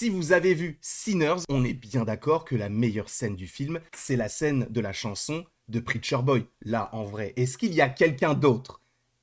Si vous avez vu Sinners, on est bien d'accord que la meilleure scène du film, c'est la scène de la chanson de Preacher Boy. Là, en vrai, est-ce qu'il y a quelqu'un d'autre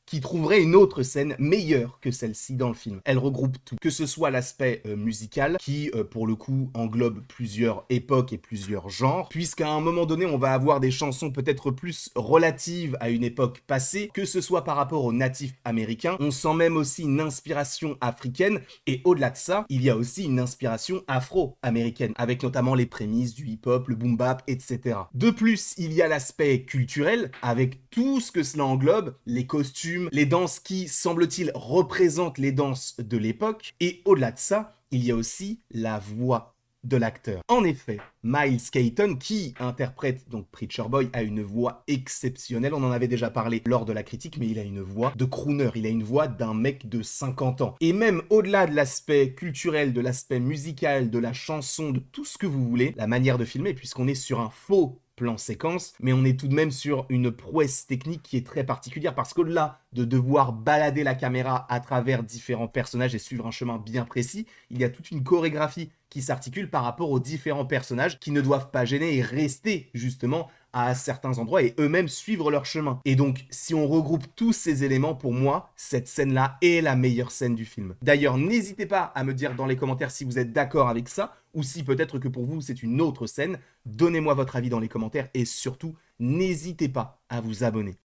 qui trouverait une autre scène meilleure que celle-ci dans le film? Elle regroupe tout, que ce soit l'aspect musical, qui pour le coup englobe plusieurs époques et plusieurs genres, puisqu'à un moment donné on va avoir des chansons peut-être plus relatives à une époque passée, que ce soit par rapport aux natifs américains, on sent même aussi une inspiration africaine, et au-delà de ça, il y a aussi une inspiration afro-américaine, avec notamment les prémices du hip-hop, le boom-bap, etc. De plus, il y a l'aspect culturel, avec tout ce que cela englobe, les costumes, les danses qui, semble-t-il, représentent les danses de l'époque. Et au-delà de ça, il y a aussi la voix de l'acteur. En effet, Miles Keaton, qui interprète donc Preacher Boy, a une voix exceptionnelle. On en avait déjà parlé lors de la critique, mais il a une voix de crooner. Il a une voix d'un mec de 50 ans. Et même au-delà de l'aspect culturel, de l'aspect musical, de la chanson, de tout ce que vous voulez, la manière de filmer, puisqu'on est sur un faux plan séquence, mais on est tout de même sur une prouesse technique qui est très particulière, parce qu'au-delà de devoir balader la caméra à travers différents personnages et suivre un chemin bien précis, il y a toute une chorégraphie qui s'articule par rapport aux différents personnages qui ne doivent pas gêner et rester justement à certains endroits et eux-mêmes suivre leur chemin. Et donc, si on regroupe tous ces éléments, pour moi, cette scène-là est la meilleure scène du film. D'ailleurs, n'hésitez pas à me dire dans les commentaires si vous êtes d'accord avec ça, ou si peut-être que pour vous c'est une autre scène. Donnez-moi votre avis dans les commentaires et surtout, n'hésitez pas à vous abonner.